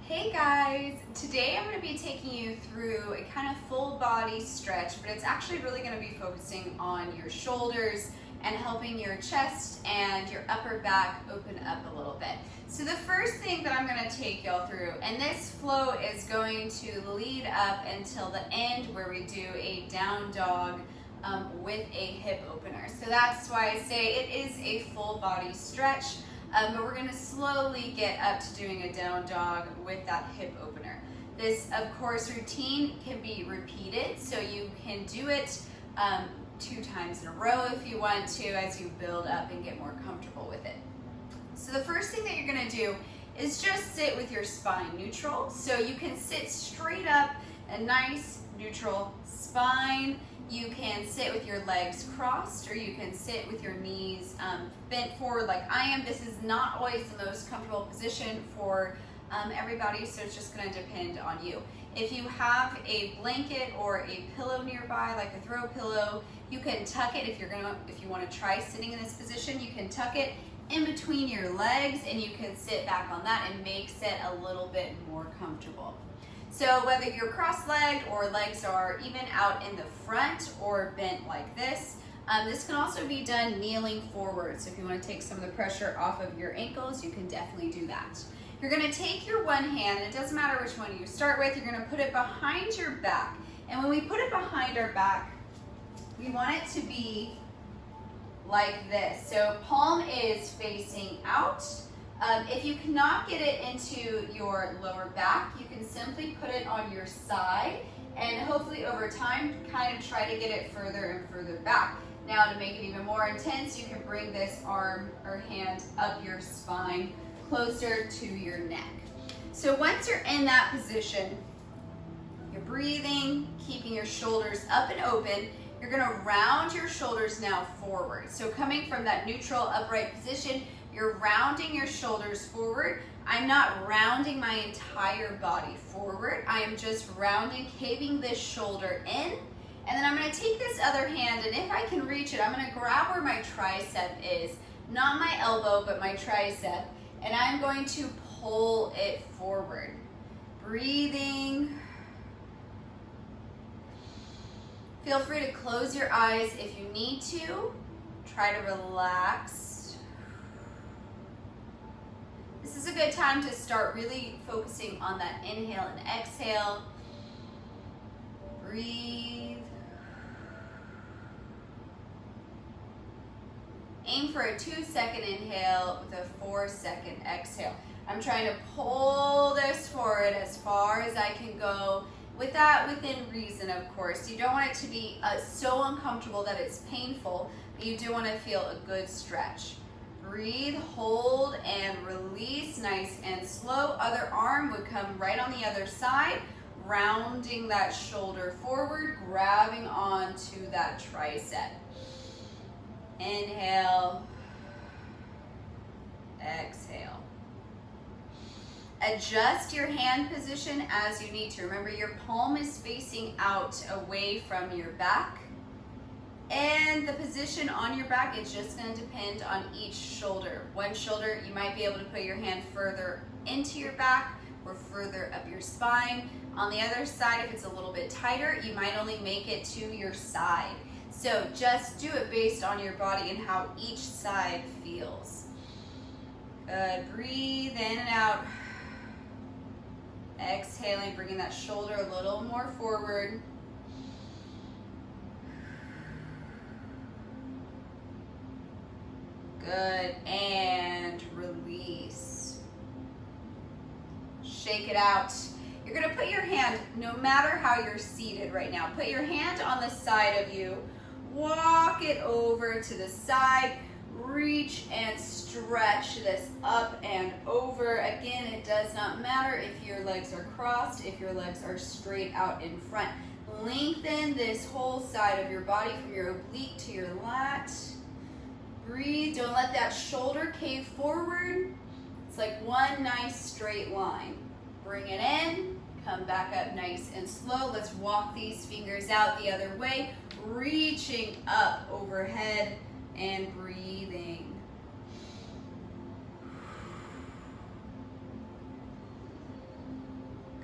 Hey guys, today I'm going to be taking you through a kind of full body stretch, but it's actually really going to be focusing on your shoulders and helping your chest and your upper back open up a little bit. So the first thing that I'm going to take y'all through, and this flow is going to lead up until the end where we do a down dog with a hip opener. So that's why I say it is a full body stretch. But we're going to slowly get up to doing a down dog with that hip opener. This, of course, routine can be repeated, so you can do it 2 times in a row if you want to as you build up and get more comfortable with it. So the first thing that you're going to do is just sit with your spine neutral. So you can sit straight up, a nice neutral spine. You can sit with your legs crossed, or you can sit with your knees bent forward like I am. This is not always the most comfortable position for everybody, so it's just going to depend on you. If you have a blanket or a pillow nearby, like a throw pillow, you can tuck it. If you want to try sitting in this position, you can tuck it in between your legs, and you can sit back on that and makes it a little bit more comfortable. So whether you're cross-legged or legs are even out in the front or bent like this, this can also be done kneeling forward. So if you want to take some of the pressure off of your ankles, you can definitely do that. You're going to take your one hand, and it doesn't matter which one you start with, you're going to put it behind your back. And when we put it behind our back, we want it to be like this. So palm is facing out. If you cannot get it into your lower back, you can simply put it on your side, and hopefully over time kind of try to get it further and further back. Now, to make it even more intense, you can bring this arm or hand up your spine closer to your neck. So once you're in that position, you're breathing, keeping your shoulders up and open. You're going to round your shoulders now forward. So coming from that neutral upright position, you're rounding your shoulders forward. I'm not rounding my entire body forward. I am just rounding, caving this shoulder in. And then I'm going to take this other hand, and if I can reach it, I'm going to grab where my tricep is. Not my elbow, but my tricep. And I'm going to pull it forward. Breathing. Feel free to close your eyes if you need to. Try to relax. This is a good time to start really focusing on that inhale and exhale. Breathe. Aim for a 2-second inhale with a 4-second exhale. I'm trying to pull this forward as far as I can go, with that within reason, of course. You don't want it to be so uncomfortable that it's painful, but you do want to feel a good stretch. Breathe, hold, and release, nice and slow. Other arm would come right on the other side, rounding that shoulder forward, grabbing onto that tricep. Inhale, exhale. Adjust your hand position as you need to. Remember, your palm is facing out away from your back. And the position on your back is just going to depend on each shoulder. One shoulder, you might be able to put your hand further into your back or further up your spine. On the other side, if it's a little bit tighter, you might only make it to your side. So just do it based on your body and how each side feels. Good. Breathe in and out. Exhaling, bringing that shoulder a little more forward. Good, and release. Shake it out. You're gonna put your hand, no matter how you're seated right now, put your hand on the side of you, walk it over to the side, reach and stretch this up and over. Again, it does not matter if your legs are crossed, if your legs are straight out in front. Lengthen this whole side of your body from your oblique to your lat. Breathe, don't let that shoulder cave forward. It's like one nice straight line. Bring it in, come back up nice and slow. Let's walk these fingers out the other way, reaching up overhead and breathing.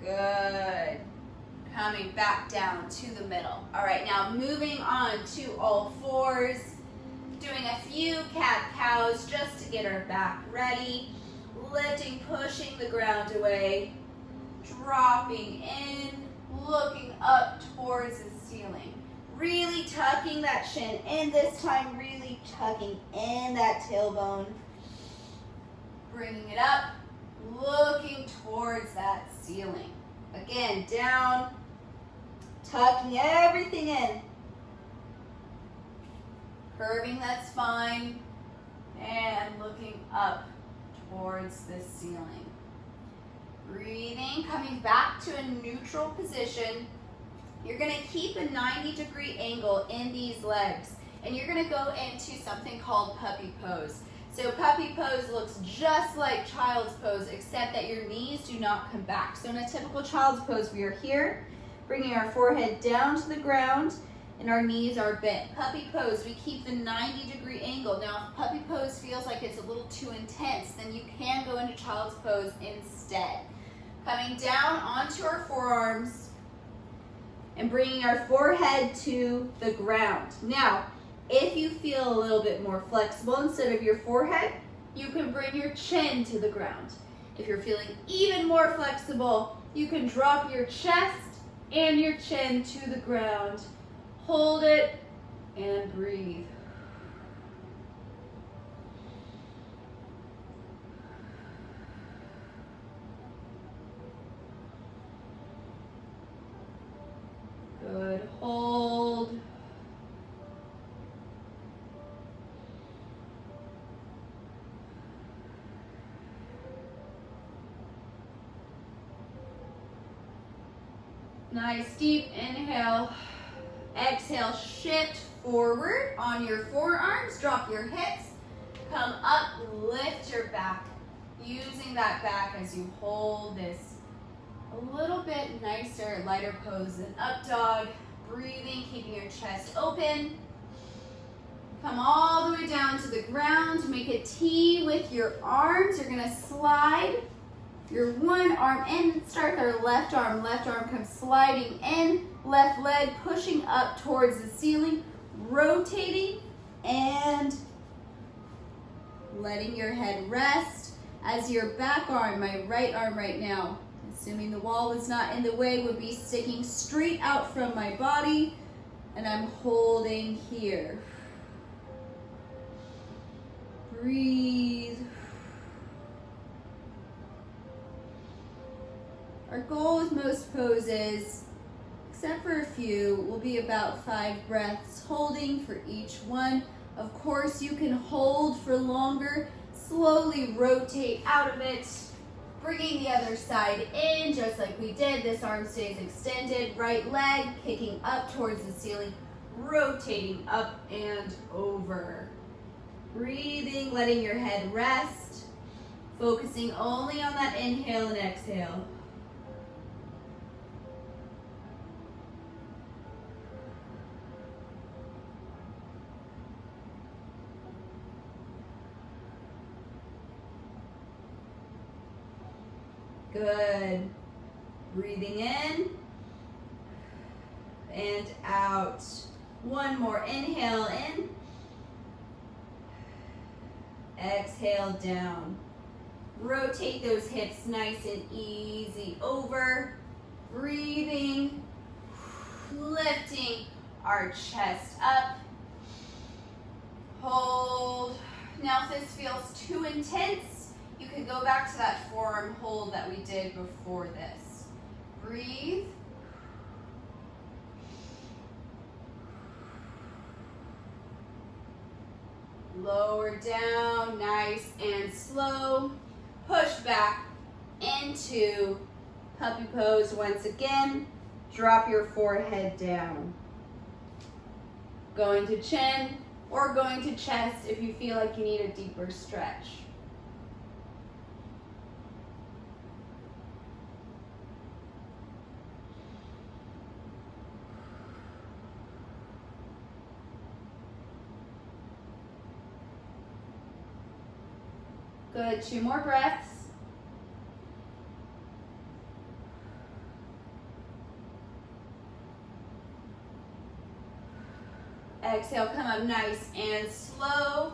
Good. Coming back down to the middle. All right, now moving on to all fours. Doing a few cat-cows just to get our back ready. Lifting, pushing the ground away. Dropping in, looking up towards the ceiling. Really tucking that chin in this time, really tucking in that tailbone. Bringing it up, looking towards that ceiling. Again, down, tucking everything in. Curving that spine and looking up towards the ceiling. Breathing, coming back to a neutral position. You're going to keep a 90-degree angle in these legs, and you're going to go into something called puppy pose. So puppy pose looks just like child's pose, except that your knees do not come back. So in a typical child's pose, we are here, bringing our forehead down to the ground, and our knees are bent. Puppy pose, we keep the 90-degree angle. Now, if puppy pose feels like it's a little too intense, then you can go into child's pose instead. Coming down onto our forearms and bringing our forehead to the ground. Now, if you feel a little bit more flexible, instead of your forehead, you can bring your chin to the ground. If you're feeling even more flexible, you can drop your chest and your chin to the ground. Hold it and breathe. Good. Hold. Nice deep inhale. Exhale, shift forward on your forearms. Drop your hips. Come up, lift your back. Using that back as you hold this a little bit nicer, lighter pose than up dog. Breathing, keeping your chest open. Come all the way down to the ground. Make a T with your arms. You're gonna slide your one arm in. Start with our left arm. Left arm comes sliding in. Left leg pushing up towards the ceiling. Rotating and letting your head rest as your back arm, my right arm right now, assuming the wall was not in the way, would be sticking straight out from my body, and I'm holding here. Breathe. Our goal with most poses, except for a few, will be about 5 breaths, holding for each one. Of course, you can hold for longer. Slowly rotate out of it, bringing the other side in, just like we did. This arm stays extended. Right leg kicking up towards the ceiling, rotating up and over. Breathing, letting your head rest, focusing only on that inhale and exhale. Good. Breathing in and out. One more inhale in. Exhale down. Rotate those hips nice and easy over. Breathing. Lifting our chest up. Hold. Now if this feels too intense, you can go back to that forearm hold that we did before this. Breathe. Lower down, nice and slow. Push back into puppy pose once again. Drop your forehead down. Going to chin or going to chest if you feel like you need a deeper stretch. Good, 2 more breaths. Exhale, come up nice and slow.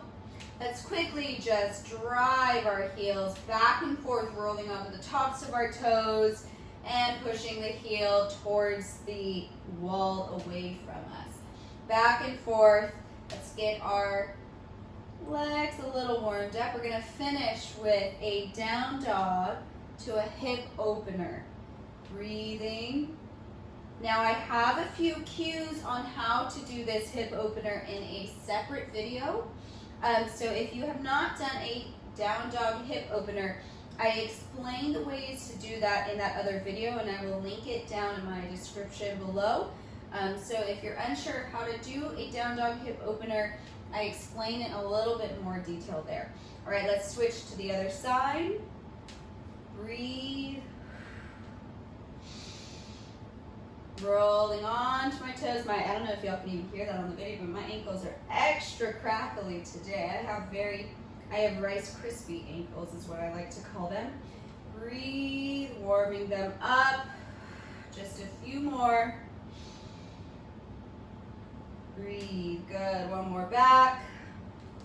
Let's quickly just drive our heels back and forth, rolling onto the tops of our toes and pushing the heel towards the wall away from us. Back and forth. Let's get our legs a little warmed up. We're going to finish with a down dog to a hip opener. Breathing. Now I have a few cues on how to do this hip opener in a separate video. So if you have not done a down dog hip opener, I explain the ways to do that in that other video, and I will link it down in my description below. So if you're unsure of how to do a down dog hip opener, I explain it in a little bit more detail there. All right, let's switch to the other side. Breathe. Rolling on to my toes. I don't know if y'all can even hear that on the video, but my ankles are extra crackly today. I have Rice Krispie ankles is what I like to call them. Breathe, warming them up. Just a few more. Breathe, good. One more back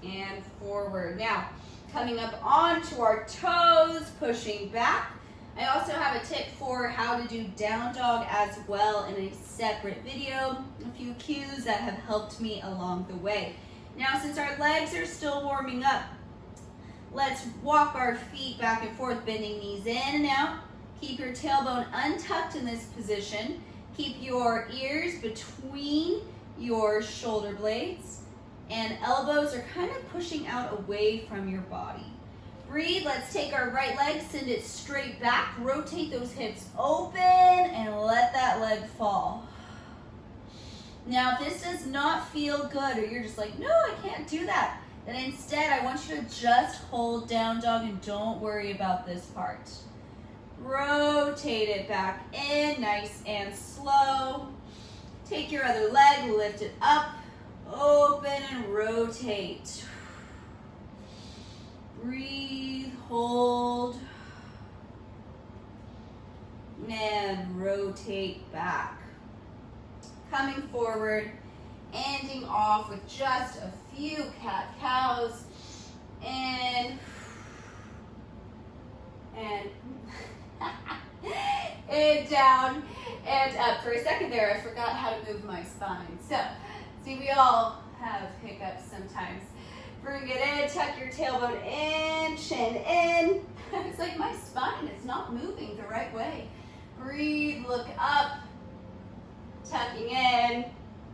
and forward. Now, coming up onto our toes, pushing back. I also have a tip for how to do down dog as well in a separate video. A few cues that have helped me along the way. Now, since our legs are still warming up, let's walk our feet back and forth, bending knees in and out. Keep your tailbone untucked in this position. Keep your ears between your shoulder blades, and elbows are kind of pushing out away from your body. Breathe. Let's take our right leg, send it straight back, rotate those hips open, and let that leg fall. Now, if this does not feel good, or you're just like, no, I can't do that, then instead I want you to just hold down dog and don't worry about this part. Rotate it back in, nice and slow. Take your other leg, lift it up, open and rotate. Breathe, hold, and rotate back. Coming forward, ending off with just a few cat-cows, and down and up. For a second there, I forgot how to move my spine. So, see, we all have hiccups sometimes. Bring it in, tuck your tailbone in, chin in. It's like my spine is not moving the right way. Breathe, look up, tucking in.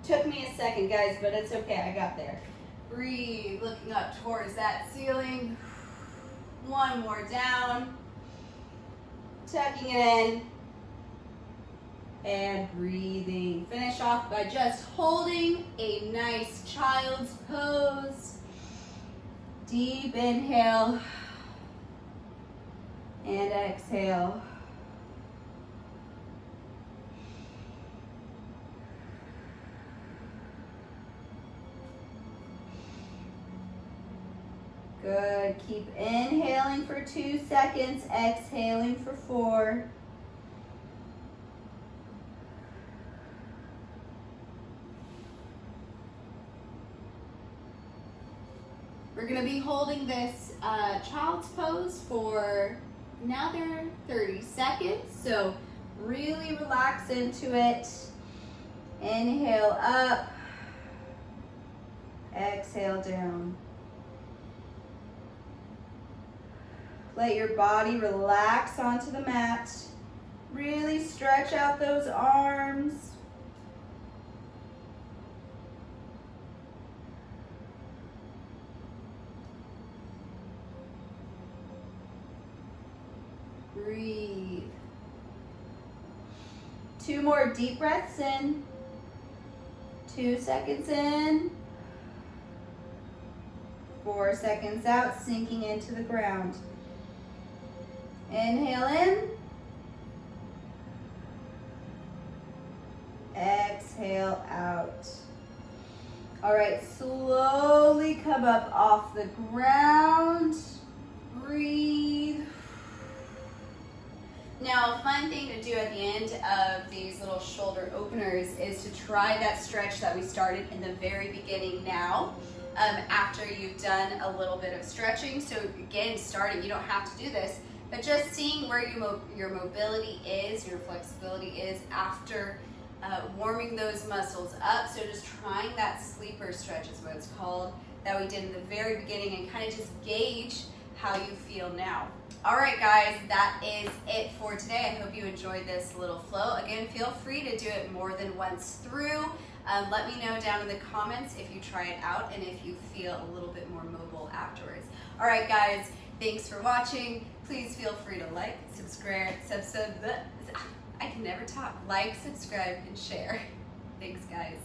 Took me a second, guys, but it's okay, I got there. Breathe, looking up towards that ceiling. One more down. Tucking it in. And breathing. Finish off by just holding a nice child's pose. Deep inhale. And exhale. Good. Keep inhaling for 2 seconds, exhaling for 4. We're going to be holding this child's pose for another 30 seconds. So really relax into it. Inhale up. Exhale down. Let your body relax onto the mat. Really stretch out those arms. Breathe. 2 more deep breaths in. 2 seconds in. 4 seconds out, sinking into the ground. Inhale in. Exhale out. All right, slowly come up off the ground. Breathe. Now, a fun thing to do at the end of these little shoulder openers is to try that stretch that we started in the very beginning now, after you've done a little bit of stretching. So again, starting, you don't have to do this, but just seeing where your mobility is, your flexibility is after warming those muscles up. So just trying that sleeper stretch is what it's called, that we did in the very beginning, and kind of just gauge how you feel now. All right, guys, that is it for today. I hope you enjoyed this little flow. Again, feel free to do it more than once through. Let me know down in the comments if you try it out and if you feel a little bit more mobile afterwards. All right, guys, thanks for watching. Please feel free to like, subscribe, I can never talk. Like, subscribe, and share. Thanks, guys.